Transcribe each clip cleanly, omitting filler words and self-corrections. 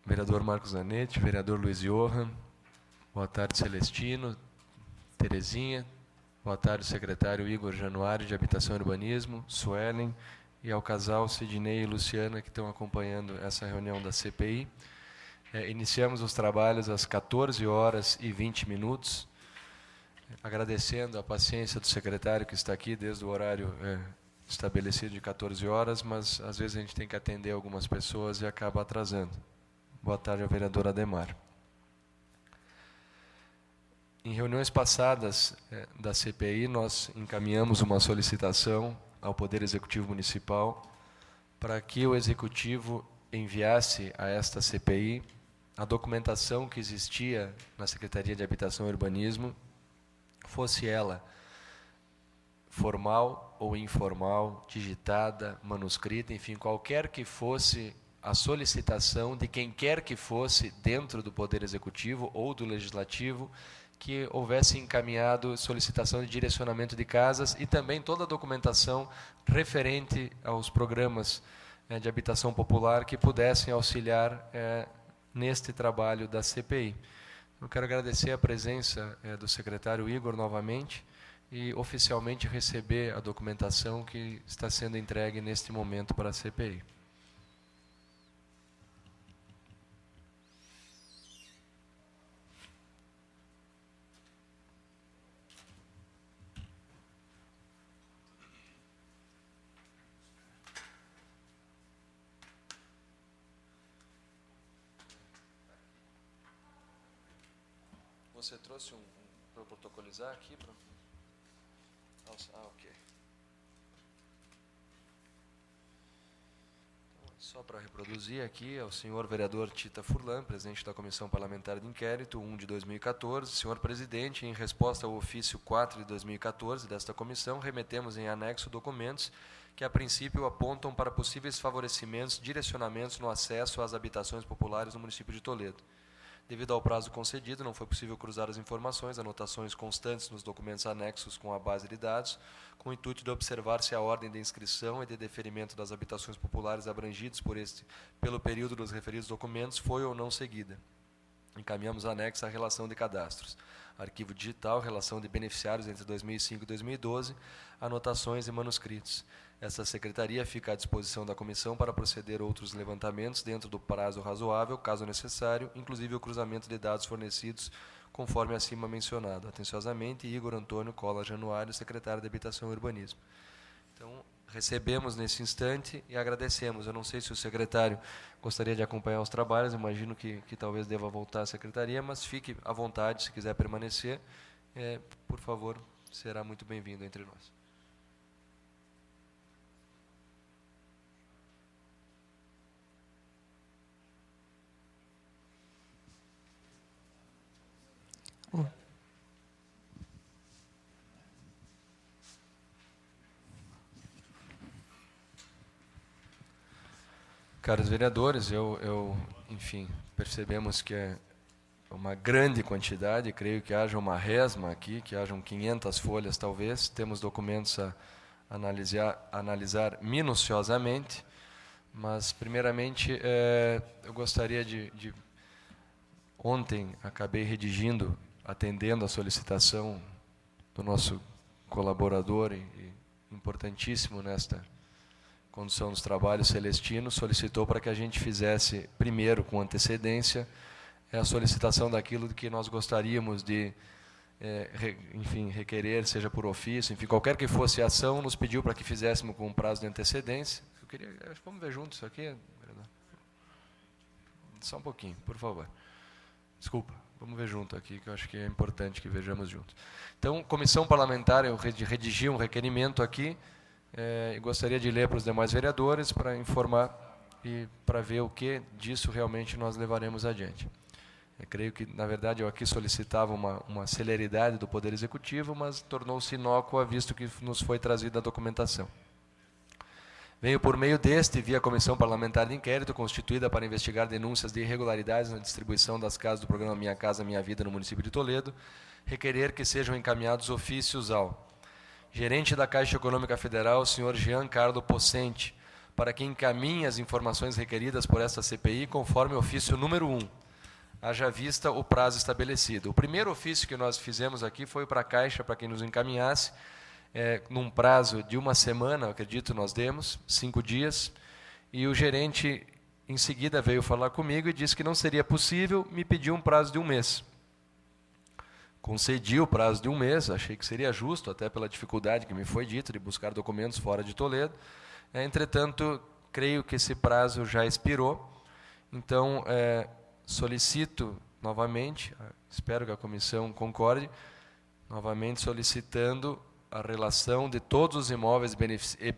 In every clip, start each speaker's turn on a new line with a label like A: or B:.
A: vereador Marcos Zanetti, vereador Luiz Johan, boa tarde, Celestino, Terezinha, boa tarde, secretário Igor Januário, de Habitação e Urbanismo, Suelen, e ao casal Sidney e Luciana, que estão acompanhando essa reunião da CPI. Iniciamos os trabalhos às 14h20, agradecendo a paciência do secretário que está aqui desde o horário estabelecido de 14 horas, mas às vezes a gente tem que atender algumas pessoas e acaba atrasando. Boa tarde ao vereador Ademar. Em reuniões passadas da CPI, nós encaminhamos uma solicitação ao Poder Executivo Municipal para que o Executivo enviasse a esta CPI a documentação que existia na Secretaria de Habitação e Urbanismo, fosse ela formal ou informal, digitada, manuscrita, enfim, qualquer que fosse a solicitação de quem quer que fosse dentro do Poder Executivo ou do Legislativo, que houvesse encaminhado solicitação de direcionamento de casas e também toda a documentação referente aos programas de habitação popular que pudessem auxiliar neste trabalho da CPI. Eu quero agradecer a presença do secretário Igor novamente e oficialmente receber a documentação que está sendo entregue neste momento para a CPI. Você trouxe para eu protocolizar aqui? Ok. Então, só para reproduzir aqui, é o senhor vereador Tita Furlan, presidente da Comissão Parlamentar de Inquérito, 1 de 2014. Senhor presidente, em resposta ao ofício 4 de 2014 desta comissão, remetemos em anexo documentos que, a princípio, apontam para possíveis favorecimentos, direcionamentos no acesso às habitações populares no município de Toledo. Devido ao prazo concedido, não foi possível cruzar as informações, anotações constantes nos documentos anexos com a base de dados, com o intuito de observar se a ordem de inscrição e de deferimento das habitações populares abrangidas pelo período dos referidos documentos foi ou não seguida. Encaminhamos anexo à relação de cadastros, arquivo digital, relação de beneficiários entre 2005 e 2012, anotações e manuscritos. Essa secretaria fica à disposição da comissão para proceder outros levantamentos dentro do prazo razoável, caso necessário, inclusive o cruzamento de dados fornecidos, conforme acima mencionado. Atenciosamente, Igor Antônio Cola Januário, secretário de Habitação e Urbanismo. Então, recebemos nesse instante e agradecemos. Eu não sei se o secretário gostaria de acompanhar os trabalhos, imagino que talvez deva voltar à secretaria, mas fique à vontade, se quiser permanecer, por favor, será muito bem-vindo entre nós. Caros vereadores, enfim, percebemos que é uma grande quantidade, creio que haja uma resma aqui, que hajam 500 folhas talvez, temos documentos a analisar minuciosamente, mas primeiramente eu gostaria ontem acabei redigindo, atendendo a solicitação do nosso colaborador e importantíssimo nesta condução dos trabalhos, Celestino, solicitou para que a gente fizesse, primeiro, com antecedência, a solicitação daquilo que nós gostaríamos de, enfim, requerer, seja por ofício, enfim, qualquer que fosse a ação, nos pediu para que fizéssemos com um prazo de antecedência. Vamos ver junto isso aqui? Só um pouquinho, por favor. Desculpa, vamos ver junto aqui, que eu acho que é importante que vejamos juntos. Então, comissão parlamentar, eu redigi um requerimento aqui, e gostaria de ler para os demais vereadores para informar e para ver o que disso realmente nós levaremos adiante. Eu creio que, na verdade, eu aqui solicitava uma celeridade do Poder Executivo, mas tornou-se inócua, visto que nos foi trazida a documentação. Venho por meio deste, via Comissão Parlamentar de Inquérito, constituída para investigar denúncias de irregularidades na distribuição das casas do programa Minha Casa Minha Vida no município de Toledo, requerer que sejam encaminhados ofícios ao gerente da Caixa Econômica Federal, senhor Jean Carlo Possente, para que encaminhe as informações requeridas por esta CPI conforme o ofício número 1, haja vista o prazo estabelecido. O primeiro ofício que nós fizemos aqui foi para a Caixa, para quem nos encaminhasse, num prazo de 1 semana, acredito nós demos, 5 dias, e o gerente em seguida veio falar comigo e disse que não seria possível, me pediu um prazo de 1 mês. Concedi o prazo de 1 mês, achei que seria justo, até pela dificuldade que me foi dita de buscar documentos fora de Toledo. Entretanto, creio que esse prazo já expirou, então solicito novamente, espero que a comissão concorde, novamente solicitando a relação de todos os imóveis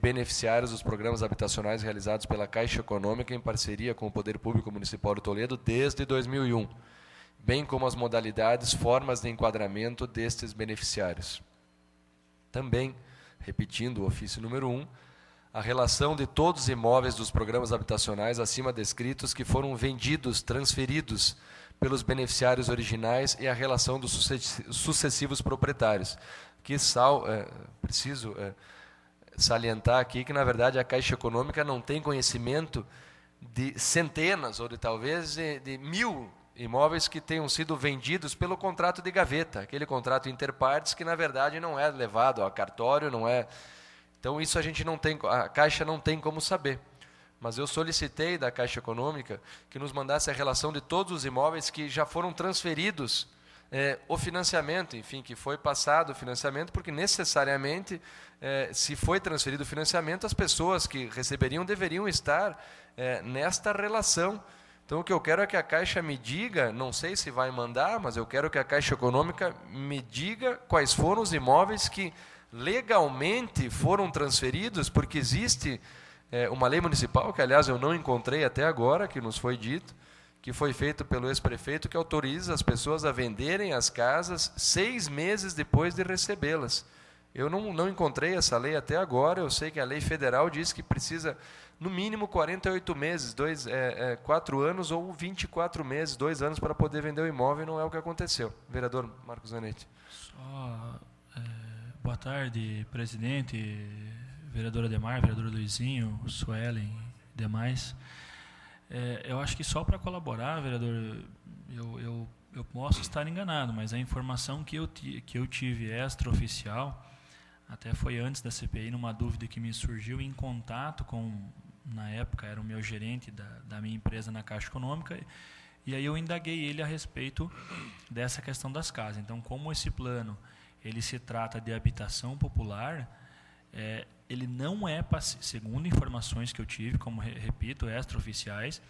A: beneficiários dos programas habitacionais realizados pela Caixa Econômica em parceria com o Poder Público Municipal de Toledo desde 2001, bem como as modalidades, formas de enquadramento destes beneficiários. Também, repetindo o ofício número 1, a relação de todos os imóveis dos programas habitacionais acima descritos que foram vendidos, transferidos pelos beneficiários originais e a relação dos sucessivos proprietários. Preciso salientar aqui que, na verdade, a Caixa Econômica não tem conhecimento de centenas ou de talvez de 1000 imóveis que tenham sido vendidos pelo contrato de gaveta, aquele contrato interpartes que, na verdade, não é levado a cartório, não é... Então, isso a Caixa não tem como saber. Mas eu solicitei da Caixa Econômica que nos mandasse a relação de todos os imóveis que já foram transferidos o financiamento, enfim, que foi passado o financiamento, porque necessariamente, se foi transferido o financiamento, as pessoas que receberiam deveriam estar nesta relação. Então, o que eu quero é que a Caixa me diga, não sei se vai mandar, mas eu quero que a Caixa Econômica me diga quais foram os imóveis que legalmente foram transferidos, porque existe uma lei municipal, que aliás eu não encontrei até agora, que nos foi dito, que foi feito pelo ex-prefeito, que autoriza as pessoas a venderem as casas 6 meses depois de recebê-las. Eu não encontrei essa lei até agora, eu sei que a lei federal diz que precisa, no mínimo, 48 meses, 4 anos ou 24 meses, 2 anos para poder vender o imóvel, e não é o que aconteceu. Vereador Marcos Zanetti.
B: Boa tarde, presidente, vereadora Demar, vereador Luizinho, Suelen e demais. Eu acho que só para colaborar, vereador, eu posso estar enganado, mas a informação que eu tive extraoficial, até foi antes da CPI, numa dúvida que me surgiu, em contato com, na época, era o meu gerente da minha empresa na Caixa Econômica, e aí eu indaguei ele a respeito dessa questão das casas. Então, como esse plano ele se trata de habitação popular, ele não é, segundo informações que eu tive, como repito, extraoficiais,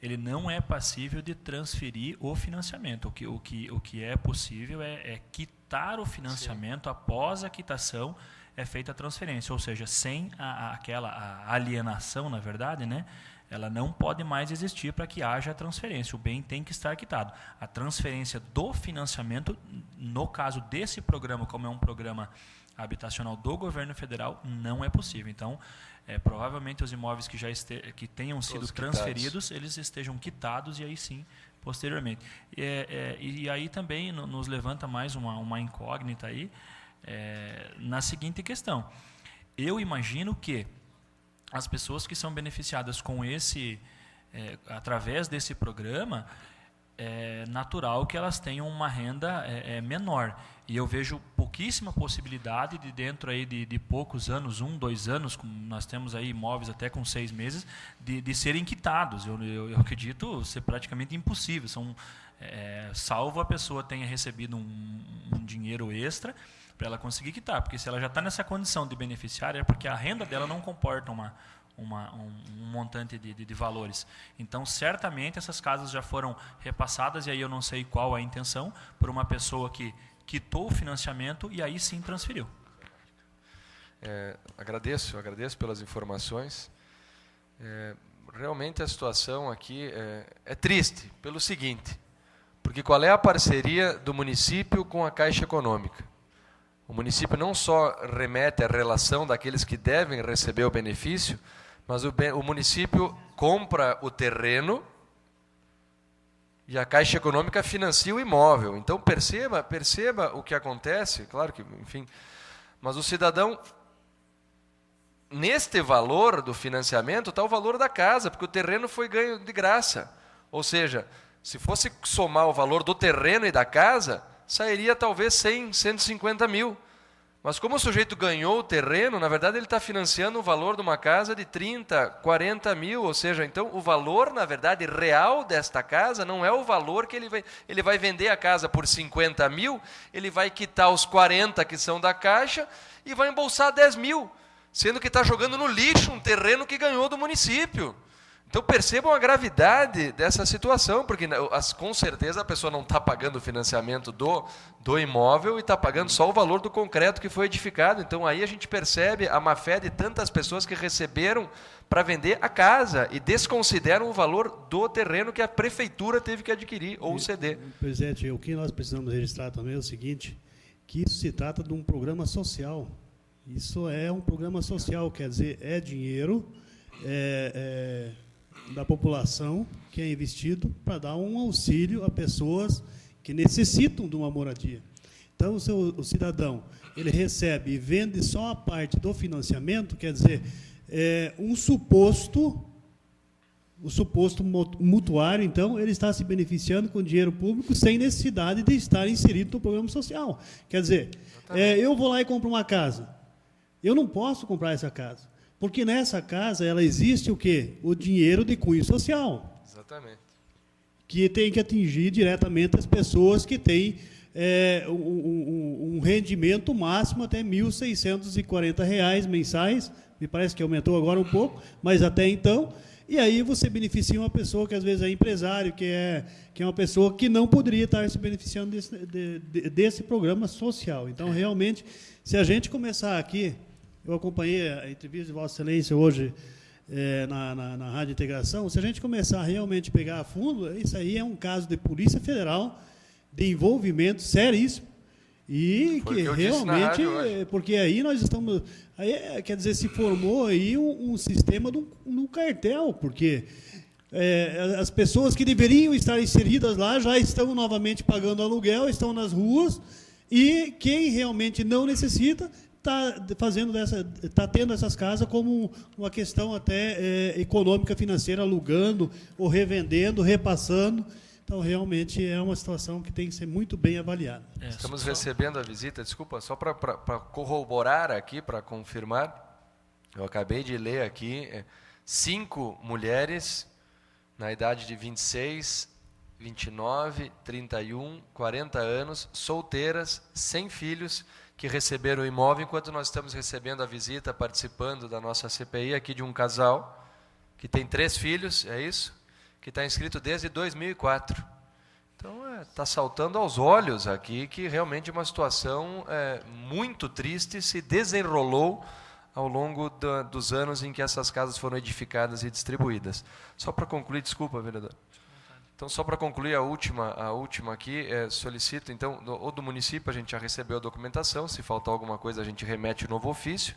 B: ele não é passível de transferir o financiamento. O que é possível é quitar o financiamento. Sim. Após a quitação é feita a transferência, ou seja, sem aquela alienação, na verdade, né? Ela não pode mais existir para que haja a transferência. O bem tem que estar quitado. A transferência do financiamento, no caso desse programa, como é um programa habitacional do governo federal, não é possível. Então, provavelmente os imóveis que tenham sido transferidos, eles estejam quitados, e aí sim, posteriormente. E aí também nos levanta mais uma incógnita aí, na seguinte questão. Eu imagino que as pessoas que são beneficiadas com através desse programa, é natural que elas tenham uma renda menor. E eu vejo pouquíssima possibilidade de, dentro aí de poucos anos, 1, 2 anos, como nós temos aí imóveis até com 6 meses, de serem quitados. Eu acredito ser praticamente impossível. Salvo a pessoa tenha recebido um dinheiro extra para ela conseguir quitar. Porque se ela já está nessa condição de beneficiária, é porque a renda dela não comporta um montante de valores. Então, certamente, essas casas já foram repassadas, e aí eu não sei qual a intenção, por uma pessoa que quitou o financiamento e aí sim transferiu.
A: Agradeço pelas informações. Realmente a situação aqui é triste, pelo seguinte, porque qual é a parceria do município com a Caixa Econômica? O município não só remete à relação daqueles que devem receber o benefício, mas o município compra o terreno e a Caixa Econômica financia o imóvel. Então, perceba o que acontece, claro que, enfim, mas o cidadão neste valor do financiamento está o valor da casa, porque o terreno foi ganho de graça. Ou seja, se fosse somar o valor do terreno e da casa, sairia talvez 100, 150 mil. Mas como o sujeito ganhou o terreno, na verdade ele está financiando o valor de uma casa de 30, 40 mil. Ou seja, então o valor, na verdade, real desta casa não é o valor que ele vai vender a casa por 50 mil, ele vai quitar os 40 que são da Caixa e vai embolsar 10 mil, sendo que está jogando no lixo um terreno que ganhou do município. Então percebam a gravidade dessa situação, porque com certeza a pessoa não está pagando o financiamento do imóvel e está pagando só o valor do concreto que foi edificado. Então aí a gente percebe a má-fé de tantas pessoas que receberam para vender a casa e desconsideram o valor do terreno que a prefeitura teve que adquirir ou ceder.
C: Presidente, o que nós precisamos registrar também é o seguinte, que isso se trata de um programa social. Isso é um programa social, quer dizer, é dinheiro da população que é investido para dar um auxílio a pessoas que necessitam de uma moradia. Então, o cidadão ele recebe e vende só a parte do financiamento, quer dizer, o suposto mutuário, então, ele está se beneficiando com dinheiro público sem necessidade de estar inserido no programa social. Quer dizer, eu vou lá e compro uma casa. Eu não posso comprar essa casa. Porque nessa casa ela existe o quê? O dinheiro de cunho social.
A: Exatamente.
C: Que tem que atingir diretamente as pessoas que têm um rendimento máximo até R$ 1.640 mensais. Me parece que aumentou agora um pouco, mas até então. E aí você beneficia uma pessoa que às vezes é empresário, que é uma pessoa que não poderia estar se beneficiando desse programa social. Então, realmente, se a gente começar aqui... Eu acompanhei a entrevista de Vossa Excelência hoje na Rádio Integração. Se a gente começar a realmente pegar a fundo, isso aí é um caso de Polícia Federal, de envolvimento seríssimo, e que realmente, porque aí nós estamos... Aí, quer dizer, se formou aí um sistema no cartel, porque as pessoas que deveriam estar inseridas lá já estão novamente pagando aluguel, estão nas ruas, e quem realmente não necessita... está tendo essas casas como uma questão até econômica, financeira, alugando ou revendendo, repassando. Então, realmente, é uma situação que tem que ser muito bem avaliada.
A: Estamos recebendo a visita, desculpa, só para corroborar aqui, para confirmar, eu acabei de ler aqui, 5 mulheres na idade de 26, 29, 31, 40 anos, solteiras, sem filhos, que receberam o imóvel, enquanto nós estamos recebendo a visita, participando da nossa CPI aqui de um casal, que tem 3 filhos, é isso? Que está inscrito desde 2004. Então, está saltando aos olhos aqui que realmente uma situação muito triste se desenrolou ao longo dos anos em que essas casas foram edificadas e distribuídas. Só para concluir, desculpa, vereador. Então, só para concluir a última aqui, solicito, então, ou do município, a gente já recebeu a documentação, se faltar alguma coisa a gente remete o novo ofício,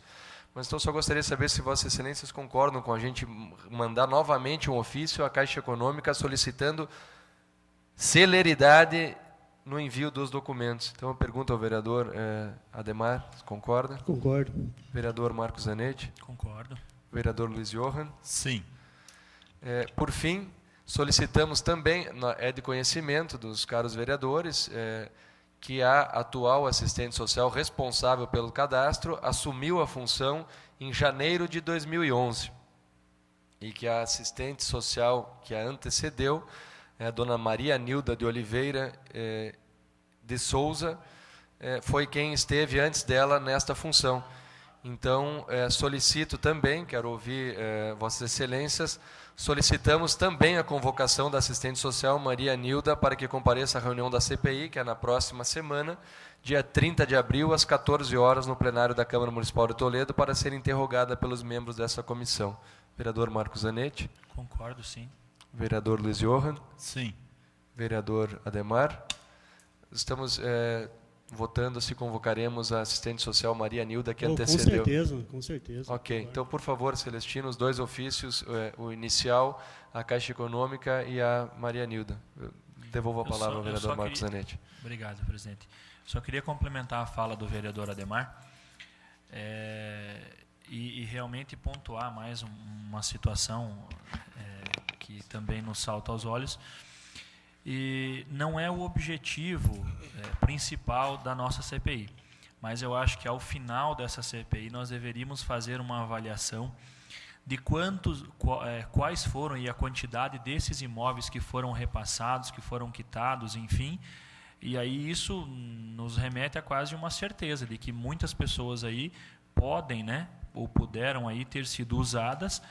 A: mas então só gostaria de saber se Vossas Excelências concordam com a gente mandar novamente um ofício à Caixa Econômica solicitando celeridade no envio dos documentos. Então, eu pergunto ao vereador Ademar, concorda?
C: Concordo.
A: Vereador Marcos Zanetti?
B: Concordo.
A: Vereador Luiz Johann?
B: Sim.
A: Por fim, solicitamos também, é de conhecimento dos caros vereadores, que a atual assistente social responsável pelo cadastro assumiu a função em janeiro de 2011 e que a assistente social que a antecedeu, a dona Maria Nilda de Oliveira de Souza, foi quem esteve antes dela nesta função. Então, solicito também, quero ouvir Vossas Excelências, solicitamos também a convocação da assistente social Maria Nilda para que compareça à reunião da CPI, que é na próxima semana, dia 30 de abril, às 14 horas, no plenário da Câmara Municipal de Toledo, para ser interrogada pelos membros dessa comissão. Vereador Marcos Zanetti?
B: Concordo, sim.
A: Vereador Luiz Johann?
B: Sim.
A: Vereador Ademar? Estamos votando se convocaremos a assistente social Maria Nilda, que antecedeu.
C: Com certeza.
A: Ok, então, por favor, Celestino, os 2 ofícios, o inicial, a Caixa Econômica e a Maria Nilda. Eu devolvo a palavra ao vereador Marcos Zanetti.
B: Obrigado, presidente. Só queria complementar a fala do vereador Ademar. e realmente pontuar mais uma situação que também nos salta aos olhos. E não é o objetivo principal da nossa CPI, mas eu acho que ao final dessa CPI nós deveríamos fazer uma avaliação de quais foram e a quantidade desses imóveis que foram repassados, que foram quitados, enfim. E aí isso nos remete a quase uma certeza de que muitas pessoas aí podem, né, ou puderam aí ter sido usadas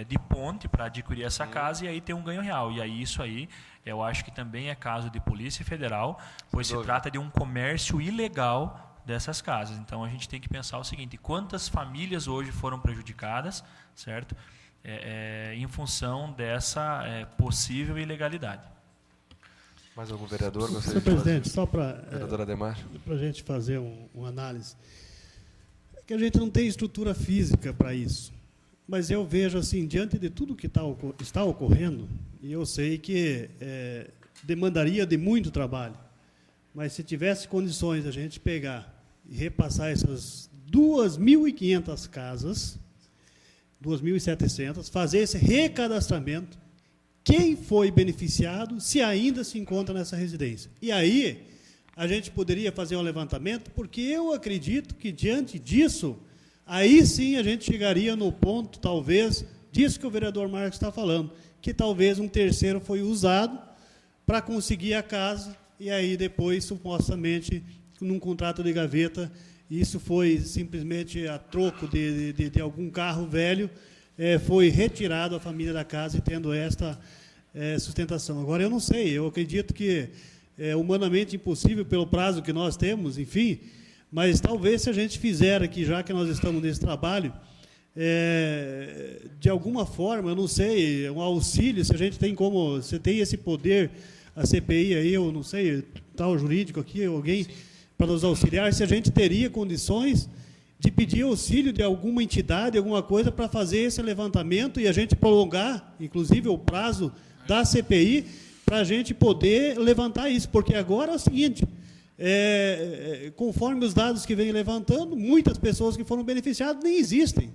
B: de ponte para adquirir essa casa e aí ter um ganho real. E aí isso aí eu acho que também é caso de Polícia Federal, pois se trata de um comércio ilegal dessas casas. Então a gente tem que pensar o seguinte: quantas famílias hoje foram prejudicadas, certo? Em função dessa possível ilegalidade.
A: Mais algum vereador gostaria
C: Senhor
A: de fazer?
C: presidente, só para
A: Vereadora Ademar.
C: a gente fazer uma análise. É que a gente não tem estrutura física para isso. Mas eu vejo assim, diante de tudo que está ocorrendo, e eu sei que demandaria de muito trabalho, mas se tivesse condições de a gente pegar e repassar essas 2.500 casas, 2.700, fazer esse recadastramento, quem foi beneficiado, se ainda se encontra nessa residência. E aí, a gente poderia fazer um levantamento, porque eu acredito que, diante disso, aí sim a gente chegaria no ponto, talvez, disso que o vereador Marcos está falando, que talvez um terceiro foi usado para conseguir a casa, e aí depois, supostamente, num contrato de gaveta, isso foi simplesmente a troco de algum carro velho, foi retirado a família da casa e tendo esta sustentação. Agora, eu não sei, eu acredito que é humanamente impossível pelo prazo que nós temos, enfim, mas talvez se a gente fizer aqui, já que nós estamos nesse trabalho, de alguma forma, eu não sei, um auxílio, se a gente tem como, se tem esse poder, a CPI aí, eu não sei, tal jurídico aqui, alguém para nos auxiliar, se a gente teria condições de pedir auxílio de alguma entidade, alguma coisa, para fazer esse levantamento e a gente prolongar, inclusive, o prazo da CPI, para a gente poder levantar isso, porque agora é o seguinte, conforme os dados que vem levantando, muitas pessoas que foram beneficiadas nem existem.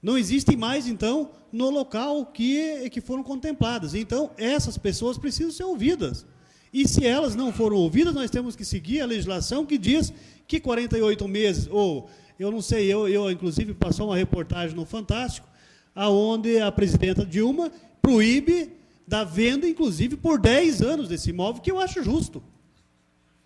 C: Não existem mais, então, no local que foram contempladas. Então, essas pessoas precisam ser ouvidas. E se elas não foram ouvidas, nós temos que seguir a legislação que diz que 48 meses, ou, eu não sei, eu inclusive, passou uma reportagem no Fantástico, onde a presidenta Dilma proíbe da venda, inclusive, por 10 anos desse imóvel, que eu acho justo.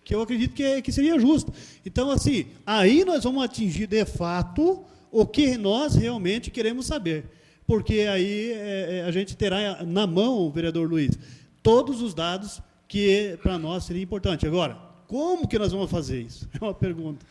C: Que eu acredito que seria justo. Então, assim, aí nós vamos atingir, de fato, o que nós realmente queremos saber. Porque aí a gente terá na mão, vereador Luiz, todos os dados que para nós seria importante. Agora, como que nós vamos fazer isso? É uma pergunta.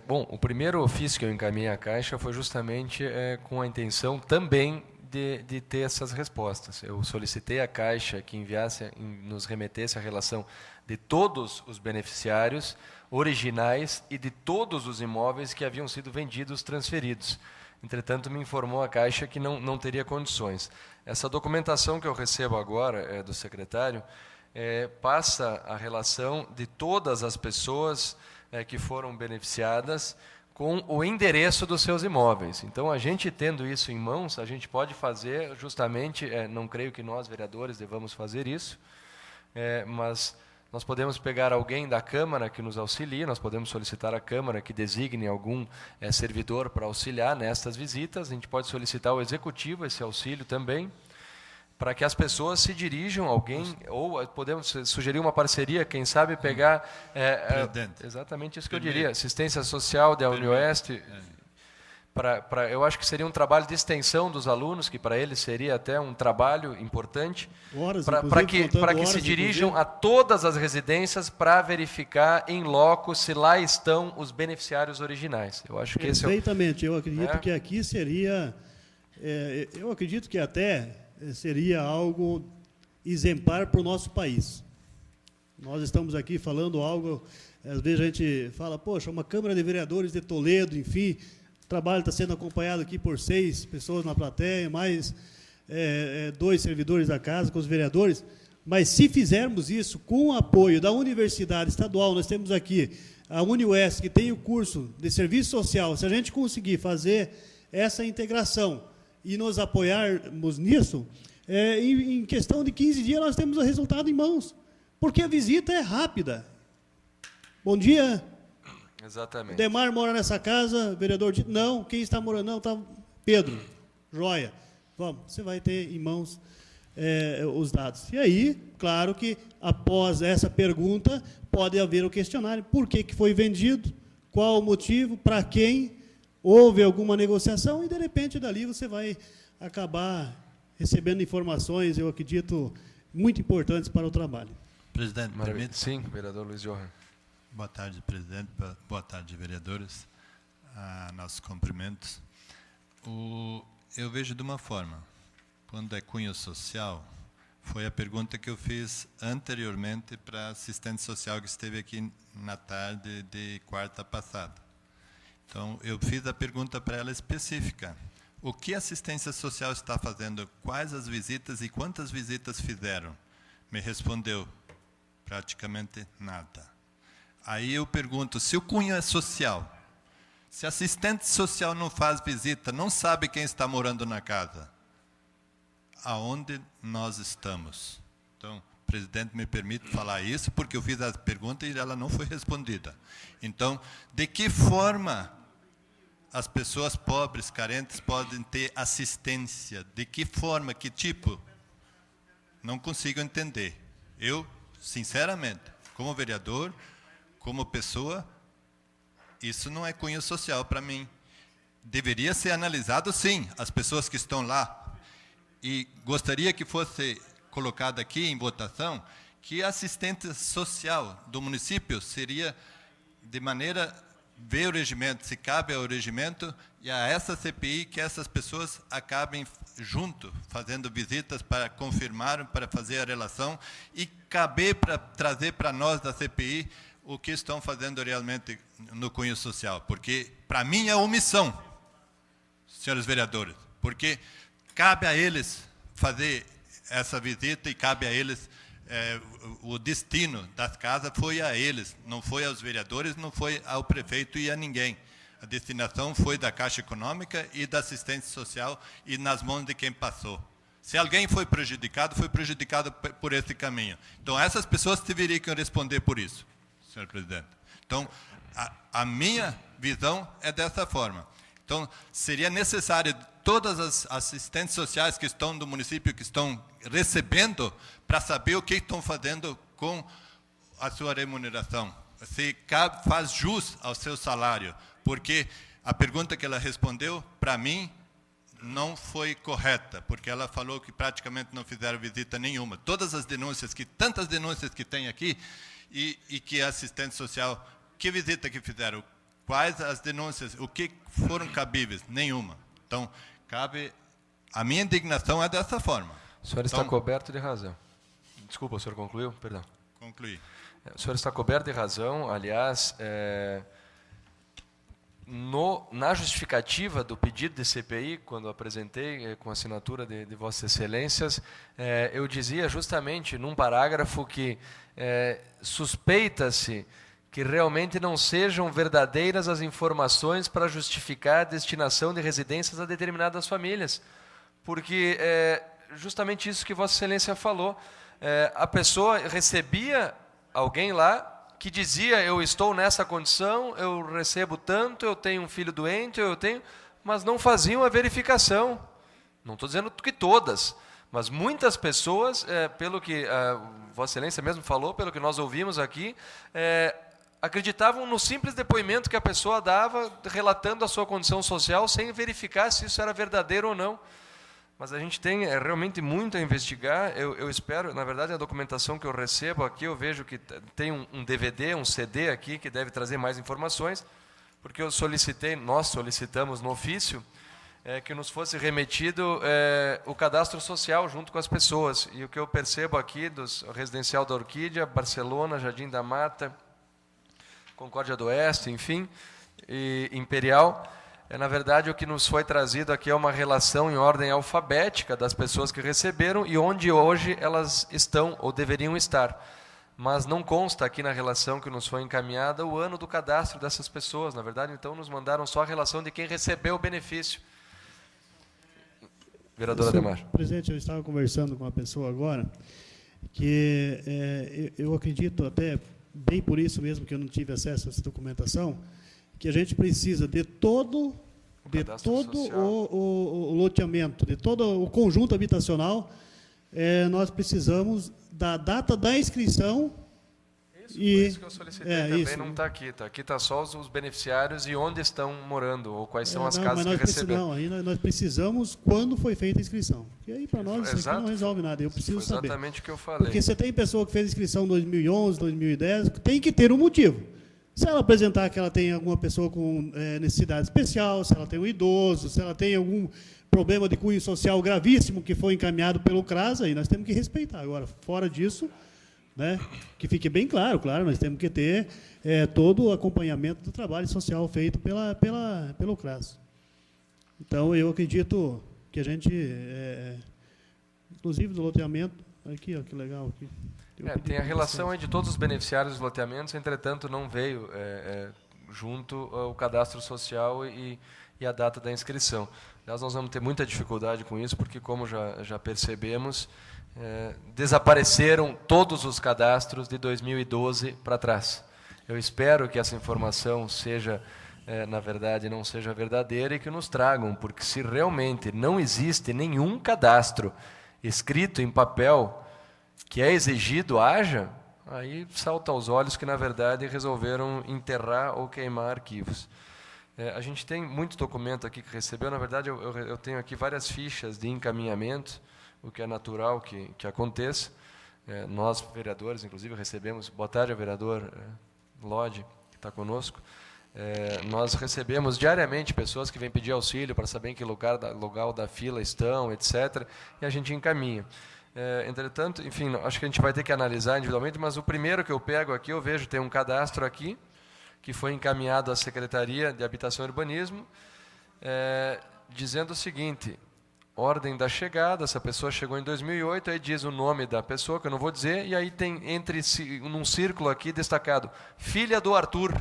A: Bom, o primeiro ofício que eu encaminhei à Caixa foi justamente com a intenção também de ter essas respostas. Eu solicitei à Caixa que enviasse, nos remetesse a relação de todos os beneficiários originais e de todos os imóveis que haviam sido vendidos, transferidos. Entretanto, me informou a Caixa que não teria condições. Essa documentação que eu recebo agora do secretário passa a relação de todas as pessoas que foram beneficiadas com o endereço dos seus imóveis. Então, a gente tendo isso em mãos, a gente pode fazer justamente, não creio que nós, vereadores, devamos fazer isso, mas nós podemos pegar alguém da Câmara que nos auxilie, nós podemos solicitar à Câmara que designe algum servidor para auxiliar nestas visitas, a gente pode solicitar ao Executivo esse auxílio também, para que as pessoas se dirijam a alguém, ou podemos sugerir uma parceria, quem sabe pegar... exatamente isso que eu diria, assistência social da Unioeste, eu acho que seria um trabalho de extensão dos alunos, que para eles seria até um trabalho importante, para que se dirijam a todas as residências para verificar em loco se lá estão os beneficiários originais. Eu acho que
C: perfeitamente, eu acredito que aqui seria... eu acredito que até seria algo exemplar para o nosso país. Nós estamos aqui falando algo, às vezes a gente fala, poxa, uma Câmara de Vereadores de Toledo, enfim, o trabalho está sendo acompanhado aqui por 6 pessoas na plateia, mais 2 servidores da casa, com os vereadores, mas se fizermos isso com o apoio da Universidade Estadual, nós temos aqui a UniOeste, que tem o curso de serviço social, se a gente conseguir fazer essa integração e nos apoiarmos nisso, em questão de 15 dias nós temos o resultado em mãos, porque a visita é rápida. Bom dia.
A: Exatamente.
C: Demar mora nessa casa, vereador Tito, não, quem está morando, não, tá Pedro, joia. Vamos, você vai ter em mãos os dados. E aí, claro que após essa pergunta, pode haver o questionário, por que foi vendido, qual o motivo, para quem, houve alguma negociação, e de repente dali você vai acabar recebendo informações, eu acredito, muito importantes para o trabalho.
D: Presidente, permite?
A: Sim, vereador Luiz Johan.
D: Boa tarde, presidente. Boa tarde, vereadores. Nossos cumprimentos. Eu vejo de uma forma. Quando é cunho social, foi a pergunta que eu fiz anteriormente para a assistente social que esteve aqui na tarde de quarta passada. Então, eu fiz a pergunta para ela específica. O que a assistência social está fazendo? Quais as visitas e quantas visitas fizeram? Me respondeu, praticamente nada. Aí eu pergunto, se o cunho é social, se a assistente social não faz visita, não sabe quem está morando na casa, aonde nós estamos? Então, o presidente me permite falar isso, porque eu fiz a pergunta e ela não foi respondida. Então, de que forma as pessoas pobres, carentes, podem ter assistência? De que forma, que tipo? Não consigo entender. Eu, sinceramente, como vereador, como pessoa, isso não é cunho social para mim. Deveria ser analisado, sim, as pessoas que estão lá. E gostaria que fosse colocado aqui em votação que a assistente social do município seria, de maneira, ver o regimento, se cabe ao regimento, e a essa CPI que essas pessoas acabem junto, fazendo visitas para confirmar, para fazer a relação, e caber para trazer para nós da CPI o que estão fazendo realmente no cunho social. Porque, para mim, é omissão, senhores vereadores, porque cabe a eles fazer essa visita e cabe a eles, o destino das casas foi a eles, não foi aos vereadores, não foi ao prefeito e a ninguém. A destinação foi da Caixa Econômica e da assistência social e nas mãos de quem passou. Se alguém foi prejudicado por esse caminho. Então, essas pessoas deveriam responder por isso, senhor presidente. Então, a minha visão é dessa forma. Então, seria necessário todas as assistentes sociais que estão no município, que estão recebendo, para saber o que estão fazendo com a sua remuneração. Se faz jus ao seu salário, porque a pergunta que ela respondeu, para mim, não foi correta, porque ela falou que praticamente não fizeram visita nenhuma. Todas as denúncias, tantas denúncias que tem aqui, e que a assistente social, que visita que fizeram? Quais as denúncias, o que foram cabíveis? Nenhuma. Então, a minha indignação é dessa forma.
A: O senhor está coberto de razão. Desculpa, o senhor concluiu? Perdão.
D: Concluí.
A: O senhor está coberto de razão. Aliás, na justificativa do pedido de CPI, quando apresentei com assinatura de Vossas Excelências, eu dizia justamente num parágrafo que suspeita-se que realmente não sejam verdadeiras as informações para justificar a destinação de residências a determinadas famílias. Porque é justamente isso que Vossa Excelência falou. A pessoa recebia alguém lá que dizia, eu estou nessa condição, eu recebo tanto, eu tenho um filho doente, mas não faziam a verificação. Não estou dizendo que todas, mas muitas pessoas, pelo que Vossa Excelência mesmo falou, pelo que nós ouvimos aqui, acreditavam no simples depoimento que a pessoa dava, relatando a sua condição social, sem verificar se isso era verdadeiro ou não. Mas a gente tem realmente muito a investigar. Eu espero, na verdade, a documentação que eu recebo aqui, eu vejo que tem um DVD, um CD aqui, que deve trazer mais informações, porque nós solicitamos no ofício, que nos fosse remetido o cadastro social junto com as pessoas. E o que eu percebo aqui, dos residencial da Orquídea, Barcelona, Jardim da Mata, Concórdia do Oeste, enfim, e Imperial, na verdade o que nos foi trazido aqui é uma relação em ordem alfabética das pessoas que receberam e onde hoje elas estão ou deveriam estar. mas não consta aqui na relação que nos foi encaminhada o ano do cadastro dessas pessoas. Na verdade, então, nos mandaram só a relação de quem recebeu o benefício. Vereadora Ademar.
C: Presidente, eu estava conversando com uma pessoa agora que eu acredito, até bem por isso mesmo que eu não tive acesso a essa documentação, que a gente precisa de todo o loteamento, de todo o conjunto habitacional, nós precisamos da data da inscrição.
A: Isso que eu solicitei também não está aqui. Aqui está só os beneficiários e onde estão morando, ou quais são as casas que receberam.
C: Não, aí nós precisamos quando foi feita a inscrição. E aí, para nós, isso aqui não resolve nada. Eu preciso saber.
A: Exatamente o que eu falei.
C: Porque você tem pessoa que fez inscrição em 2011, 2010, tem que ter um motivo. Se ela apresentar que ela tem alguma pessoa com necessidade especial, se ela tem um idoso, se ela tem algum problema de cunho social gravíssimo que foi encaminhado pelo CRAS, aí nós temos que respeitar. Agora, fora disso, né, que fique bem claro, nós temos que ter todo o acompanhamento do trabalho social feito pelo CRAS. Então, eu acredito que a gente, inclusive do loteamento, aqui, ó, que legal aqui.
A: Tem a relação aí de todos os beneficiários dos loteamentos, entretanto, não veio junto o cadastro social e a data da inscrição. Aliás, nós vamos ter muita dificuldade com isso, porque, como já percebemos, desapareceram todos os cadastros de 2012 para trás. Eu espero que essa informação seja, na verdade, não seja verdadeira e que nos tragam, porque se realmente não existe nenhum cadastro escrito em papel que é exigido haja, aí salta aos olhos que, na verdade, resolveram enterrar ou queimar arquivos. A gente tem muito documento aqui que recebeu. Na verdade, eu tenho aqui várias fichas de encaminhamento, o que é natural que aconteça. Nós, vereadores, inclusive, recebemos... Boa tarde, vereador Lodi, que está conosco. Nós recebemos diariamente pessoas que vêm pedir auxílio para saber em que lugar da fila estão, etc., e a gente encaminha. Entretanto, enfim, acho que a gente vai ter que analisar individualmente, mas o primeiro que eu pego aqui, eu vejo, tem um cadastro aqui, que foi encaminhado à Secretaria de Habitação e Urbanismo, dizendo o seguinte: ordem da chegada, essa pessoa chegou em 2008, aí diz o nome da pessoa, que eu não vou dizer, e aí tem num círculo aqui destacado, filha do Arthur.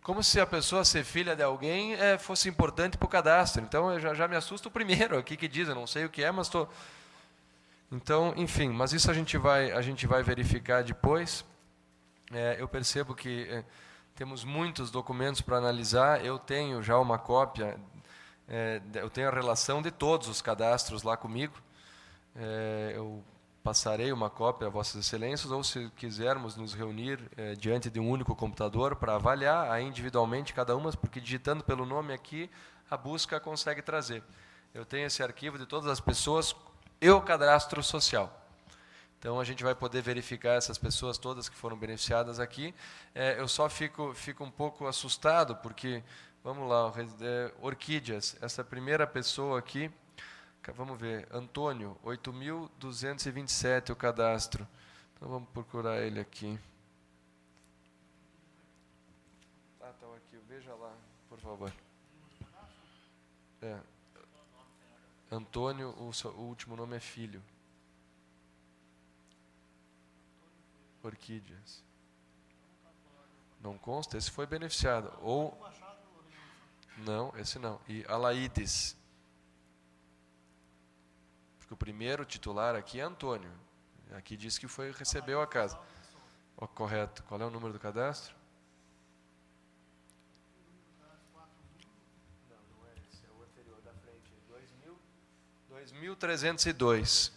A: Como se a pessoa ser filha de alguém fosse importante para o cadastro. Então, eu já me assusto o primeiro aqui que diz, eu não sei o que é, mas estou... Então, enfim, mas isso a gente vai verificar depois. Eu percebo que temos muitos documentos para analisar. Eu tenho já uma cópia, eu tenho a relação de todos os cadastros lá comigo. Eu passarei uma cópia a Vossas Excelências, ou se quisermos nos reunir diante de um único computador para avaliar individualmente cada uma, porque digitando pelo nome aqui, a busca consegue trazer. Eu tenho esse arquivo de todas as pessoas e o cadastro social. Então, a gente vai poder verificar essas pessoas todas que foram beneficiadas aqui. Eu só fico um pouco assustado, porque, vamos lá, Orquídeas, essa primeira pessoa aqui, vamos ver, Antônio, 8.227 o cadastro. Então, vamos procurar ele aqui. Então aqui, veja lá, por favor. Antônio, o último nome é Filho. Orquídeas. Não consta, esse foi beneficiado. Ou... Não, esse não. E Alaides. Porque o primeiro titular aqui é Antônio. Aqui diz que recebeu a casa. Correto. Qual é o número do cadastro? Não é esse, é o anterior da frente. 2.302.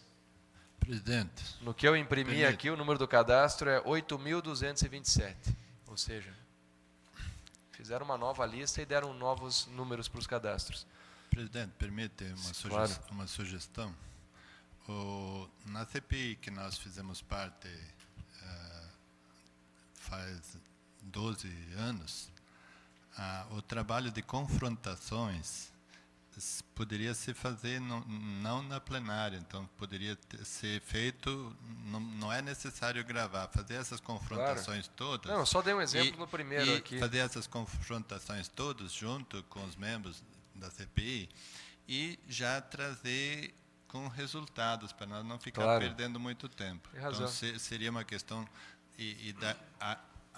D: Presidente.
A: No que eu imprimi aqui, o número do cadastro é 8.227. Ou seja, fizeram uma nova lista e deram novos números para os cadastros.
D: Presidente, permite uma sugestão? Na CPI que nós fizemos parte faz 12 anos, o trabalho de confrontações poderia se fazer não na plenária, então poderia ser feito, não é necessário gravar, fazer essas confrontações todas.
A: Não, só dei um exemplo no primeiro aqui.
D: Fazer essas confrontações todas junto com os membros da CPI e já trazer com resultados, para nós não ficar
A: Claro.
D: perdendo muito tempo.
A: Tem razão.
D: Então, seria uma questão...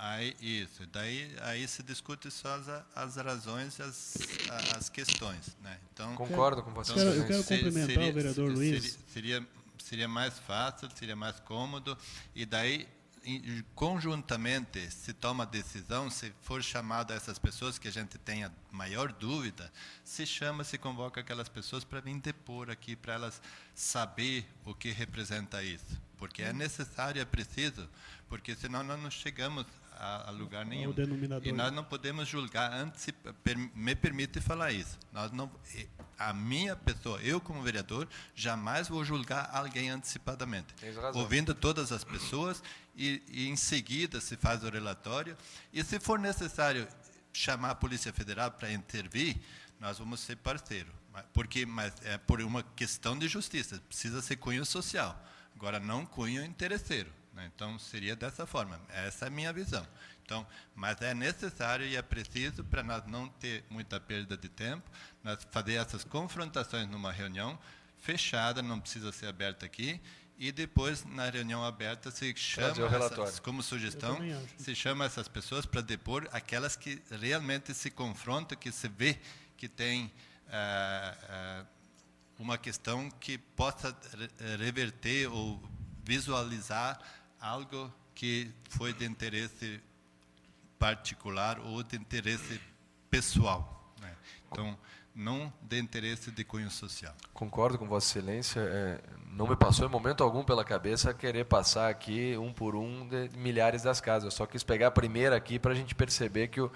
D: Aí se discute só as razões e as questões, né? Então,
A: Concordo com você.
C: Eu quero complementar o vereador Luiz.
D: Seria mais fácil, seria mais cômodo, e daí, conjuntamente, se toma decisão, se for chamado essas pessoas que a gente tenha maior dúvida, se convoca aquelas pessoas para vir depor aqui, para elas saber o que representa isso. Porque é necessário, é preciso, porque senão nós não chegamos a lugar nenhum. E nós não podemos julgar me permite falar isso. A minha pessoa, eu como vereador, jamais vou julgar alguém antecipadamente. Ouvindo todas as pessoas e em seguida se faz o relatório. E se for necessário chamar a Polícia Federal para intervir, nós vamos ser parceiros. Mas é por uma questão de justiça, precisa ser cunho social. Agora, não cunho interesseiro. Então, seria dessa forma. Essa é a minha visão. Então, mas é necessário e é preciso, para nós não ter muita perda de tempo, nós fazer essas confrontações numa reunião fechada, não precisa ser aberta aqui, e depois, na reunião aberta, se chama, como sugestão, se chama essas pessoas para depor aquelas que realmente se confrontam, que se vê que tem uma questão que possa reverter ou visualizar algo que foi de interesse particular ou de interesse pessoal, né? Então, não de interesse de cunho social.
A: Concordo com Vossa Excelência. Não me passou em momento algum pela cabeça querer passar aqui um por um de milhares das casas. Eu só quis pegar a primeira aqui para a gente perceber que o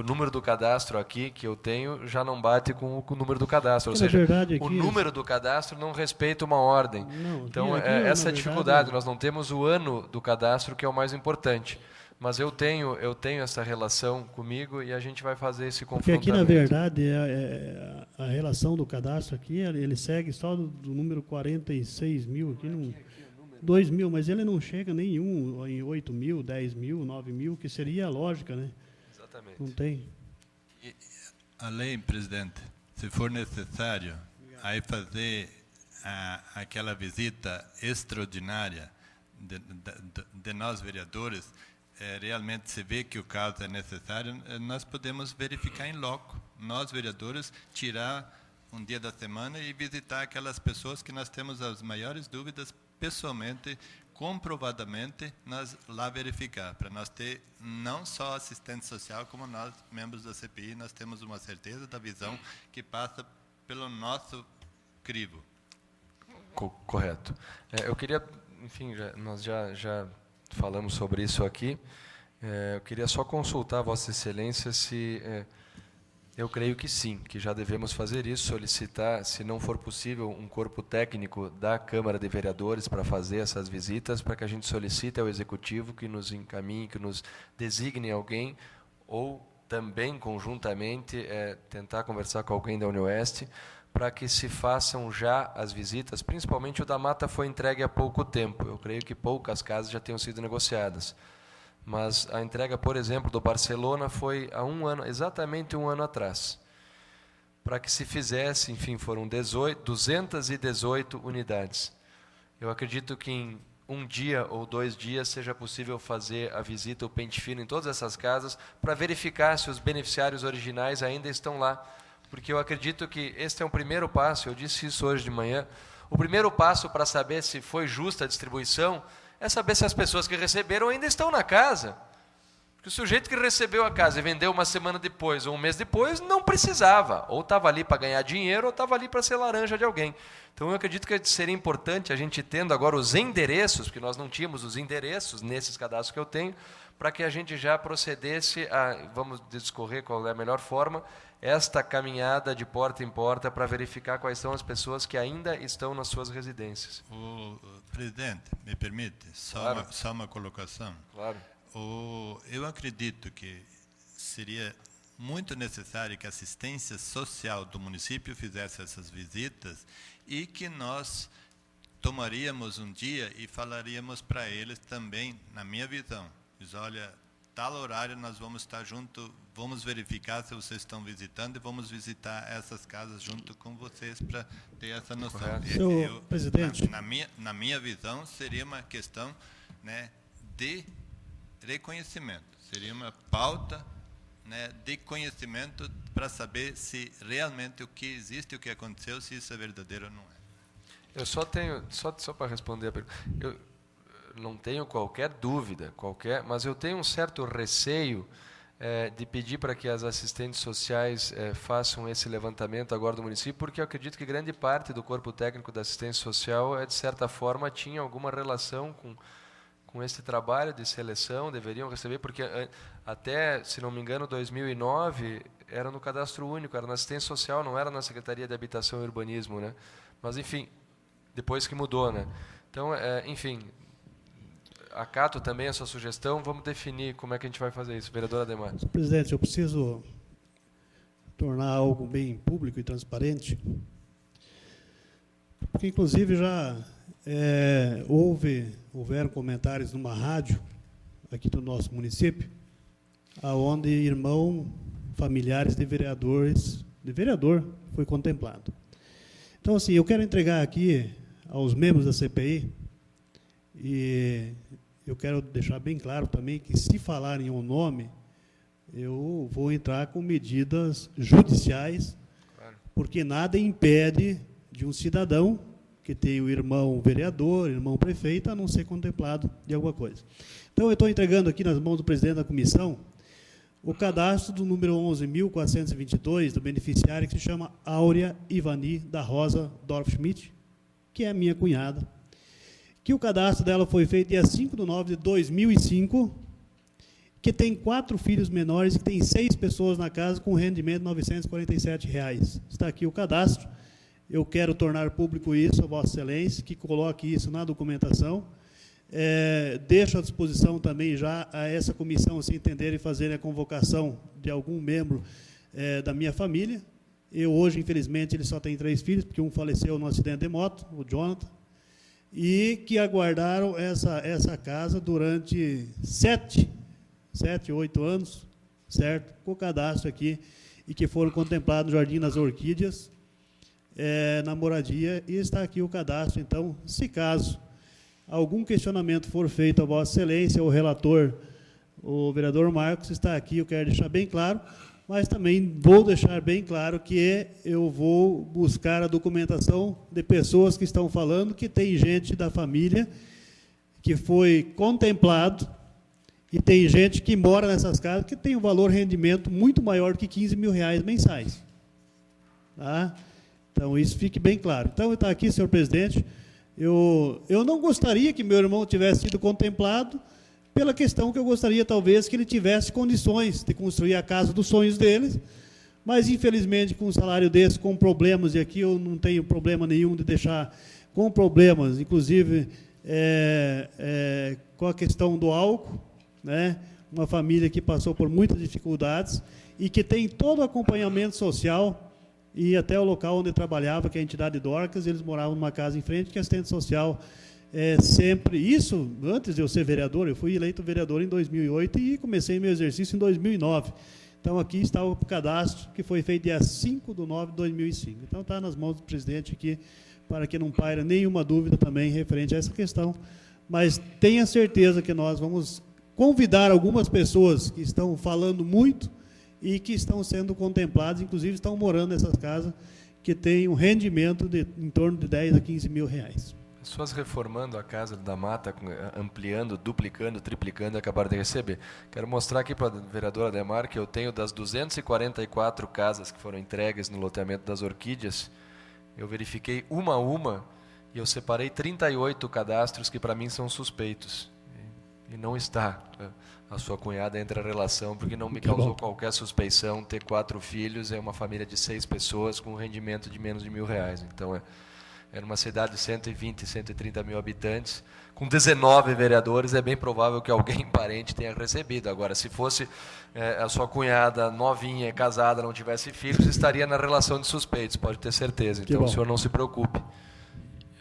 A: número do cadastro aqui que eu tenho já não bate com o número do cadastro. Ou seja, o número do cadastro não respeita uma ordem. Então, essa é a dificuldade. Nós não temos o ano do cadastro, que é o mais importante. Mas eu tenho essa relação comigo e a gente vai fazer esse confrontamento.
C: Porque aqui, na verdade, a relação do cadastro aqui, ele segue só do número 46 mil, aqui não... 2 mil, mas ele não chega nenhum em 8 mil, 10 mil, 9 mil, que seria a lógica, né?
A: Exatamente.
C: Não tem.
D: Além, presidente, se for necessário, aí fazer aquela visita extraordinária de nós vereadores, realmente se vê que o caso é necessário, nós podemos verificar em loco. Nós, vereadores, tirar um dia da semana e visitar aquelas pessoas que nós temos as maiores dúvidas pessoalmente, comprovadamente, nós lá verificar, para nós ter não só assistente social, como nós, membros da CPI, nós temos uma certeza da visão que passa pelo nosso crivo.
A: Correto. Eu queria, enfim, nós já falamos sobre isso aqui. Eu queria só consultar Vossa Excelência se... eu creio que sim, que já devemos fazer isso, solicitar, se não for possível, um corpo técnico da Câmara de Vereadores para fazer essas visitas, para que a gente solicite ao Executivo que nos encaminhe, que nos designe alguém, ou também, conjuntamente, tentar conversar com alguém da UniOeste, para que se façam já as visitas, principalmente o da Mata foi entregue há pouco tempo, eu creio que poucas casas já tenham sido negociadas. Mas a entrega, por exemplo, do Barcelona foi há exatamente um ano atrás. Para que se fizesse, enfim, foram 218 unidades. Eu acredito que em um dia ou 2 dias seja possível fazer a visita, o pente fino em todas essas casas, para verificar se os beneficiários originais ainda estão lá. Porque eu acredito que este é um primeiro passo, eu disse isso hoje de manhã, o primeiro passo para saber se foi justa a distribuição é saber se as pessoas que receberam ainda estão na casa. Porque o sujeito que recebeu a casa e vendeu uma semana depois ou um mês depois, não precisava. Ou estava ali para ganhar dinheiro, ou estava ali para ser laranja de alguém. Então, eu acredito que seria importante a gente tendo agora os endereços, porque nós não tínhamos os endereços nesses cadastros que eu tenho, para que a gente já procedesse vamos discorrer qual é a melhor forma, esta caminhada de porta em porta para verificar quais são as pessoas que ainda estão nas suas residências.
D: Presidente, me permite?
A: Claro.
D: Só uma colocação.
A: Claro.
D: Eu acredito que seria muito necessário que a assistência social do município fizesse essas visitas e que nós tomaríamos um dia e falaríamos para eles também, na minha visão, olha, tal horário nós vamos estar junto, vamos verificar se vocês estão visitando e vamos visitar essas casas junto com vocês para ter essa noção.
C: Senhor presidente,
D: Na minha visão, seria uma questão, né, de reconhecimento, seria uma pauta, né, de conhecimento para saber se realmente o que existe, o que aconteceu, se isso é verdadeiro ou não é.
A: Eu só tenho, só para responder a pergunta, eu não tenho qualquer dúvida, mas eu tenho um certo receio de pedir para que as assistentes sociais façam esse levantamento agora do município, porque eu acredito que grande parte do corpo técnico da assistência social, de certa forma, tinha alguma relação com esse trabalho de seleção, deveriam receber, porque até, se não me engano, 2009, era no cadastro único, era na assistência social, não era na Secretaria de Habitação e Urbanismo, né? Mas, enfim, depois que mudou, né? Então, enfim, acato também a sua sugestão, vamos definir como é que a gente vai fazer isso. Vereador Ademar.
C: Senhor presidente, eu preciso tornar algo bem público e transparente, porque, inclusive, já houveram comentários numa rádio aqui do nosso município, aonde familiares de vereador foi contemplado. Então, assim, eu quero entregar aqui aos membros da CPI, e eu quero deixar bem claro também que, se falarem o nome, eu vou entrar com medidas judiciais, porque nada impede de um cidadão que tem o irmão vereador, irmão prefeito, a não ser contemplado de alguma coisa. Então, eu estou entregando aqui nas mãos do presidente da comissão o cadastro do número 11.422 do beneficiário, que se chama Áurea Ivani da Rosa Dorf-Schmidt, que é a minha cunhada, que o cadastro dela foi feito dia 5/9/2005, que tem 4 filhos menores e que tem 6 pessoas na casa com rendimento de R$ 947. Está aqui o cadastro. Eu quero tornar público isso, a Vossa Excelência, que coloque isso na documentação. Deixo à disposição também já a essa comissão, se entenderem, fazerem a convocação de algum membro da minha família. Eu hoje, infelizmente, ele só tem 3 filhos, porque um faleceu no acidente de moto, o Jonathan, e que aguardaram essa casa durante 7, 8 anos, certo? Com o cadastro aqui, e que foram contemplados no Jardim das Orquídeas, na moradia, e está aqui o cadastro. Então, se caso algum questionamento for feito a Vossa Excelência, o relator, o vereador Marcos, está aqui, eu quero deixar bem claro, mas também vou deixar bem claro que eu vou buscar a documentação de pessoas que estão falando que tem gente da família que foi contemplado e tem gente que mora nessas casas que tem um valor rendimento muito maior que R$ 15 mil mensais. Tá? Então, isso fique bem claro. Então, está aqui, senhor presidente, eu não gostaria que meu irmão tivesse sido contemplado, pela questão que eu gostaria, talvez, que ele tivesse condições de construir a casa dos sonhos dele, mas, infelizmente, com um salário desse, com problemas, e aqui eu não tenho problema nenhum de deixar com problemas, inclusive com a questão do álcool, né? Uma família que passou por muitas dificuldades e que tem todo o acompanhamento social, e até o local onde eu trabalhava, que é a entidade Dorcas, eles moravam numa casa em frente, que a assistente social sempre, isso antes de eu ser vereador, eu fui eleito vereador em 2008 e comecei meu exercício em 2009. Então, aqui está o cadastro que foi feito dia 5/9/2005. Então, está nas mãos do presidente aqui, para que não paire nenhuma dúvida também referente a essa questão. Mas tenha certeza que nós vamos convidar algumas pessoas que estão falando muito e que estão sendo contempladas, inclusive estão morando nessas casas, que têm um rendimento de em torno de R$ 10 a 15 mil.
A: Pessoas reformando a Casa da Mata, ampliando, duplicando, triplicando, e acabaram de receber. Quero mostrar aqui para a vereadora Ademar que eu tenho das 244 casas que foram entregues no loteamento das Orquídeas, eu verifiquei uma a uma e eu separei 38 cadastros que para mim são suspeitos. E não está a sua cunhada entre a relação, porque não me causou qualquer suspeição ter 4 filhos, é uma família de 6 pessoas com um rendimento de menos de R$ 1.000. Então, era uma cidade de 120, 130 mil habitantes, com 19 vereadores, é bem provável que alguém parente tenha recebido. Agora, se fosse a sua cunhada novinha, casada, não tivesse filhos, estaria na relação de suspeitos, pode ter certeza. Então, o senhor não se preocupe.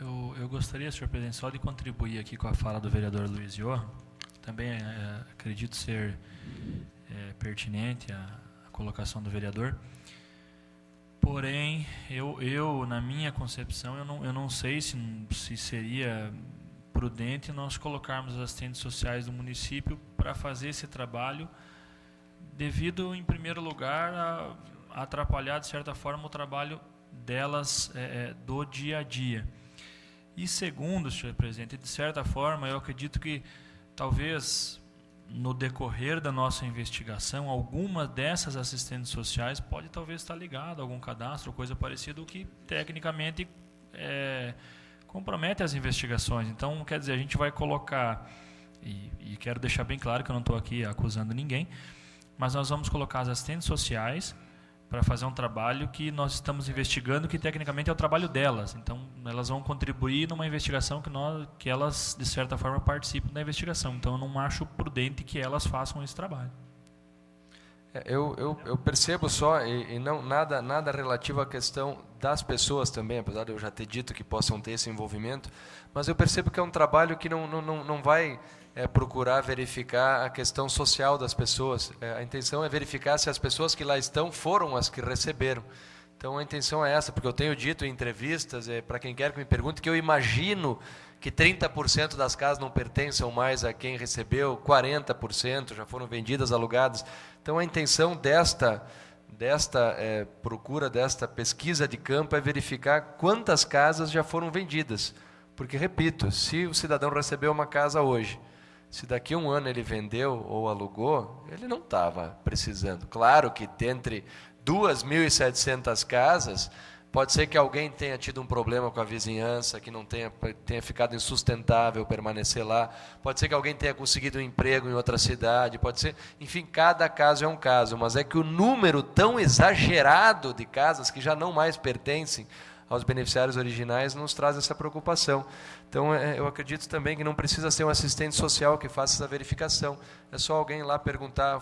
B: Eu gostaria, senhor presidente, só de contribuir aqui com a fala do vereador Luiz Johan, também acredito ser pertinente a colocação do vereador. Porém, eu na minha concepção, eu não sei se seria prudente nós colocarmos as assistentes sociais do município para fazer esse trabalho, devido, em primeiro lugar, a atrapalhar, de certa forma, o trabalho delas do dia a dia. E segundo, senhor presidente, de certa forma, eu acredito que talvez no decorrer da nossa investigação, alguma dessas assistentes sociais pode talvez estar ligada a algum cadastro, coisa parecida, o que tecnicamente compromete as investigações. Então, quer dizer, a gente vai colocar, e quero deixar bem claro que eu não estou aqui acusando ninguém, mas nós vamos colocar as assistentes sociais para fazer um trabalho que nós estamos investigando, que tecnicamente é o trabalho delas. Então, elas vão contribuir numa investigação que elas, de certa forma, participam da investigação. Então, eu não acho prudente que elas façam esse trabalho.
A: Eu percebo só, e não nada relativo à questão das pessoas também, apesar de eu já ter dito que possam ter esse envolvimento, mas eu percebo que é um trabalho que não vai procurar verificar a questão social das pessoas. A intenção é verificar se as pessoas que lá estão foram as que receberam. Então a intenção é essa, porque eu tenho dito em entrevistas, para quem quer que me pergunte, que eu imagino que 30% das casas não pertençam mais a quem recebeu, 40% já foram vendidas, alugadas. Então a intenção desta procura, desta pesquisa de campo é verificar quantas casas já foram vendidas. Porque, repito, se o cidadão recebeu uma casa hoje, se daqui a um ano ele vendeu ou alugou, ele não estava precisando. Claro que dentre 2.700 casas, pode ser que alguém tenha tido um problema com a vizinhança, que não tenha ficado insustentável permanecer lá, pode ser que alguém tenha conseguido um emprego em outra cidade, pode ser, enfim, cada caso é um caso, mas é que o número tão exagerado de casas que já não mais pertencem aos beneficiários originais nos traz essa preocupação. Então, eu acredito também que não precisa ser um assistente social que faça essa verificação, é só alguém lá perguntar,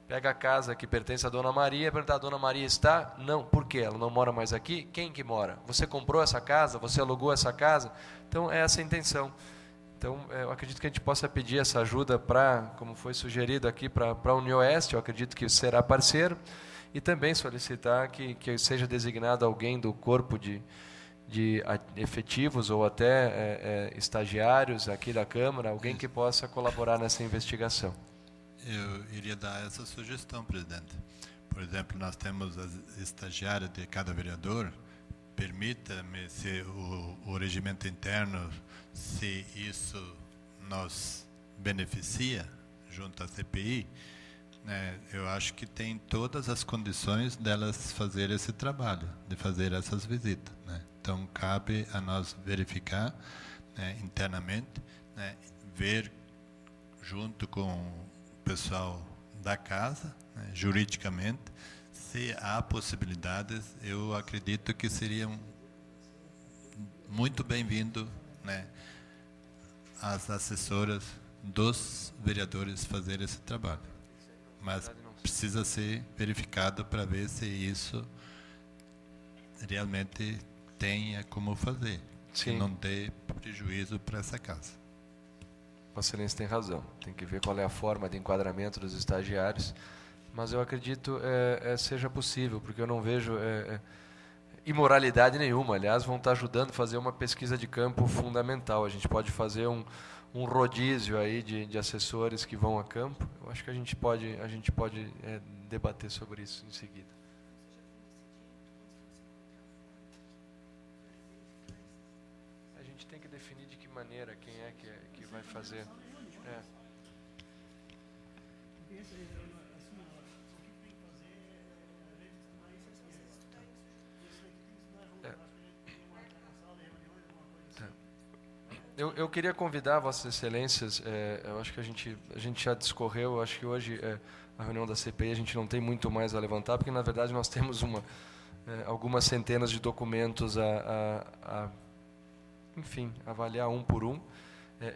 A: pega a casa que pertence à Dona Maria, perguntar, a Dona Maria está? Não, por quê? Ela não mora mais aqui? Quem que mora? Você comprou essa casa? Você alugou essa casa? Então, é essa a intenção. Então, eu acredito que a gente possa pedir essa ajuda para, como foi sugerido aqui, para a Unioeste, eu acredito que será parceiro, e também solicitar que seja designado alguém do corpo de efetivos ou até estagiários aqui da Câmara, alguém que possa colaborar nessa investigação.
D: Eu iria dar essa sugestão, presidente. Por exemplo, nós temos as estagiárias de cada vereador. Permita-me, se o regimento interno, se isso nos beneficia junto à CPI, né, eu acho que tem todas as condições delas fazer esse trabalho, de fazer essas visitas, né? Então, cabe a nós verificar, né, internamente, né, ver junto com o pessoal da casa, né, juridicamente, se há possibilidades. Eu acredito que seria muito bem-vindo, né, as assessoras dos vereadores fazer esse trabalho. Mas precisa ser verificado para ver se isso realmente tenha como fazer, que não dê prejuízo para essa casa.
A: Vossa Excelência tem razão, tem que ver qual é a forma de enquadramento dos estagiários, mas eu acredito seja possível, porque eu não vejo imoralidade nenhuma. Aliás, vão estar ajudando a fazer uma pesquisa de campo fundamental. A gente pode fazer um rodízio aí de assessores que vão a campo. Eu acho que a gente pode debater sobre isso em seguida. A gente tem que definir de que maneira, quem é que vai fazer. Eu queria convidar Vossas Excelências, eu acho que a gente já discorreu, eu acho que hoje a reunião da CPI a gente não tem muito mais a levantar, porque na verdade nós temos algumas centenas de documentos enfim, avaliar um por um.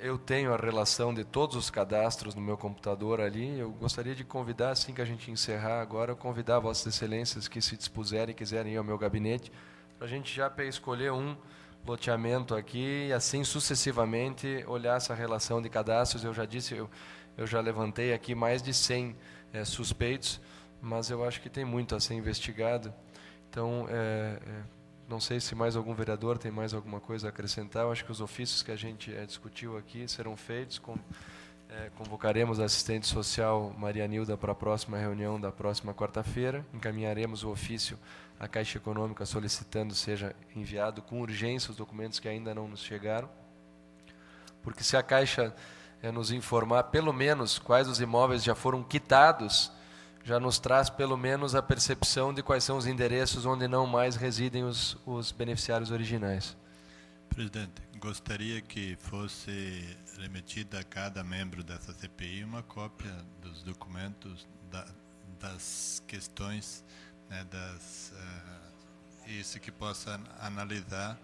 A: Eu tenho a relação de todos os cadastros no meu computador ali. Eu gostaria de convidar, assim que a gente encerrar agora, convidar Vossas Excelências que se dispuserem e quiserem ir ao meu gabinete, para a gente já escolher um loteamento aqui e assim sucessivamente olhar essa relação de cadastros. Eu já disse, eu já levantei aqui mais de 100 suspeitos, mas eu acho que tem muito a ser investigado. Então, não sei se mais algum vereador tem mais alguma coisa a acrescentar. Eu acho que os ofícios que a gente discutiu aqui serão feitos. Convocaremos a assistente social Maria Nilda para a próxima reunião da próxima quarta-feira. Encaminharemos o ofício à Caixa Econômica solicitando seja enviado com urgência os documentos que ainda não nos chegaram. Porque se a Caixa nos informar pelo menos quais os imóveis já foram quitados, já nos traz pelo menos a percepção de quais são os endereços onde não mais residem os beneficiários originais.
D: Presidente, gostaria que fosse remetida a cada membro dessa CPI uma cópia dos documentos, das questões, né, isso que possa analisar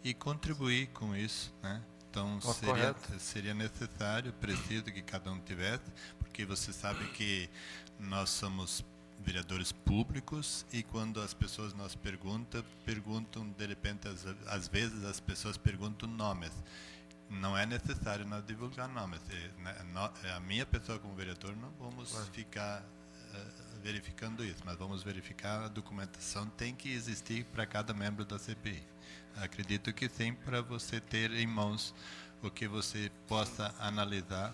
D: e contribuir com isso, né? Então, seria necessário, preciso que cada um tivesse, porque você sabe que nós somos vereadores públicos e quando as pessoas nos perguntam, de repente, às vezes as pessoas perguntam nomes. Não é necessário nós divulgar nomes. A minha pessoa como vereador não vamos ficar verificando isso, mas vamos verificar a documentação tem que existir para cada membro da CPI. Acredito que sim, para você ter em mãos o que você possa analisar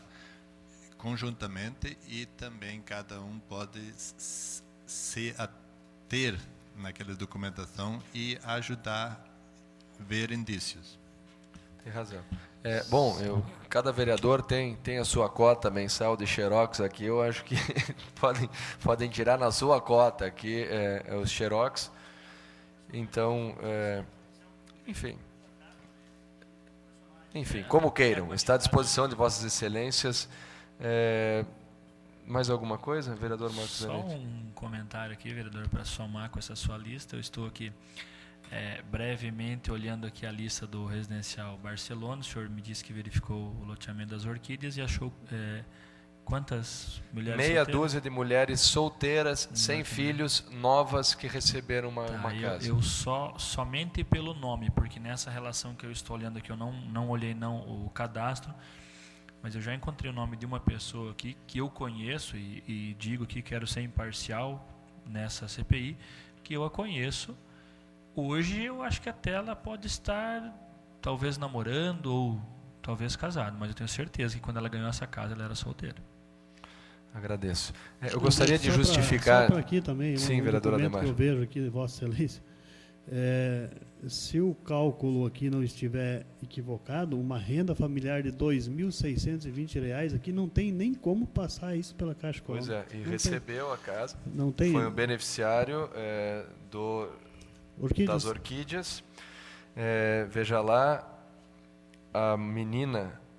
D: conjuntamente e também cada um pode ter naquela documentação e ajudar a ver indícios.
A: Tem razão. Cada vereador tem a sua cota mensal de xerox aqui. Eu acho que podem tirar na sua cota aqui os xerox. Então, enfim, como queiram. Está à disposição de vossas excelências. Mais alguma coisa, vereador Marcos
B: Só um comentário aqui, vereador, para somar com essa sua lista. Eu estou aqui brevemente olhando aqui a lista do residencial Barcelona. O senhor me disse que verificou o loteamento das Orquídeas e achou quantas mulheres
A: Meia
B: solteiras?
A: dúzia de mulheres solteiras, sem filhos, novas, que receberam uma casa.
B: Eu somente pelo nome, porque nessa relação que eu estou olhando aqui, eu não olhei o cadastro, mas eu já encontrei o nome de uma pessoa aqui que eu conheço e digo que quero ser imparcial nessa CPI, que eu a conheço. Hoje eu acho que até ela pode estar talvez namorando ou talvez casada, mas eu tenho certeza que quando ela ganhou essa casa ela era solteira.
A: Agradeço. Eu gostaria de justificar...
C: Só para aqui também,
A: sim, vereador Ademar.
C: Que eu vejo aqui de Vossa Excelência. Se o cálculo aqui não estiver equivocado, uma renda familiar de R$ 2.620 aqui não tem nem como passar isso pela Caixa Econômica.
A: Pois é, e não recebeu tem, a casa.
C: Não tem.
A: Foi o beneficiário das Orquídeas. Veja lá, a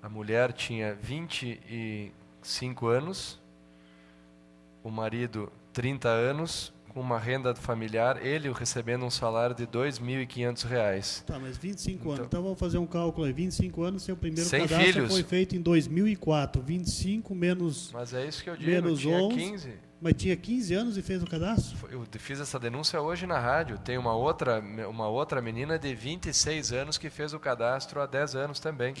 A: mulher tinha 25 anos, o marido 30 anos, com uma renda familiar, ele recebendo um salário de R$ 2.500.
C: Tá, mas 25 anos. Então vamos fazer um cálculo aí. 25 anos, seu primeiro
A: sem
C: cadastro
A: filhos.
C: Foi feito em 2004. 25 menos...
A: Mas é isso que eu digo,
C: menos
A: tinha
C: 11,
A: 15.
C: Mas tinha 15 anos e fez o cadastro?
A: Eu fiz essa denúncia hoje na rádio. Tem uma outra menina de 26 anos que fez o cadastro há 10 anos também.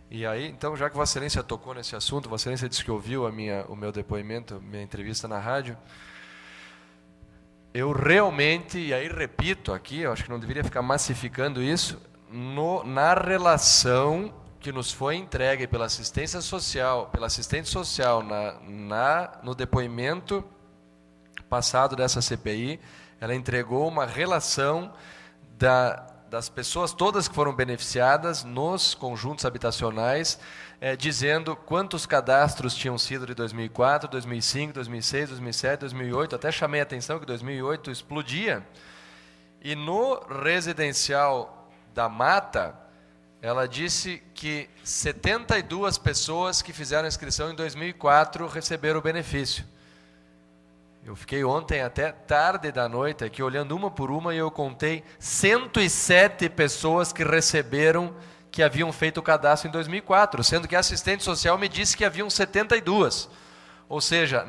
A: E aí, então, já que Vossa Excelência tocou nesse assunto, Vossa Excelência disse que ouviu o meu depoimento, minha entrevista na rádio, eu realmente, e aí repito aqui, eu acho que não deveria ficar massificando isso, na relação que nos foi entregue pela assistente social no depoimento passado dessa CPI, ela entregou uma relação das pessoas todas que foram beneficiadas nos conjuntos habitacionais, dizendo quantos cadastros tinham sido de 2004, 2005, 2006, 2007, 2008, até chamei a atenção que 2008 explodia. E no residencial da Mata, ela disse que 72 pessoas que fizeram inscrição em 2004 receberam o benefício. Eu fiquei ontem até tarde da noite aqui olhando uma por uma e eu contei 107 pessoas que receberam, que haviam feito o cadastro em 2004, sendo que a assistente social me disse que haviam 72. Ou seja,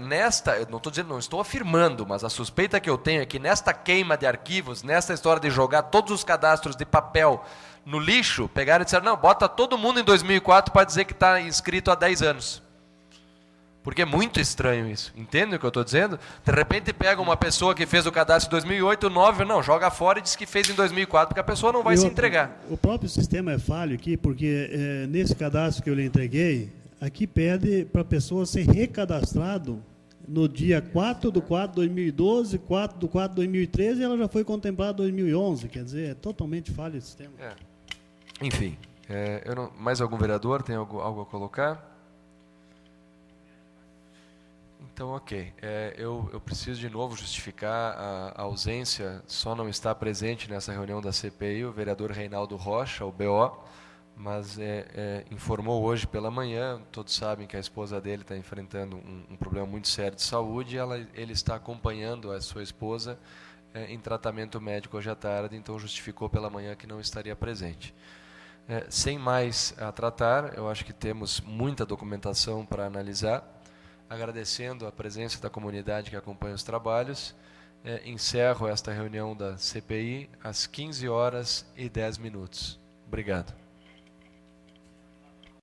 A: eu não estou dizendo, não estou afirmando, mas a suspeita que eu tenho é que nesta queima de arquivos, nesta história de jogar todos os cadastros de papel no lixo, pegaram e disseram, não, bota todo mundo em 2004 para dizer que está inscrito há 10 anos. Porque é muito estranho isso. Entende o que eu estou dizendo? De repente pega uma pessoa que fez o cadastro em 2008, 2009, não, joga fora e diz que fez em 2004, porque a pessoa não vai se entregar.
C: O próprio sistema é falho aqui, porque nesse cadastro que eu lhe entreguei, aqui pede para a pessoa ser recadastrado no dia 4/4/2012, 4/4/2013, e ela já foi contemplada em 2011. Quer dizer, é totalmente falho esse sistema.
A: Enfim, mais algum vereador tem algo a colocar? Então, ok. Eu preciso de novo justificar a ausência, só não está presente nessa reunião da CPI o vereador Reinaldo Rocha, o BO, mas informou hoje pela manhã, todos sabem que a esposa dele está enfrentando um problema muito sério de saúde, e ele está acompanhando a sua esposa em tratamento médico hoje à tarde, então justificou pela manhã que não estaria presente. Sem mais a tratar, eu acho que temos muita documentação para analisar. Agradecendo a presença da comunidade que acompanha os trabalhos, encerro esta reunião da CPI às 15h10. Obrigado.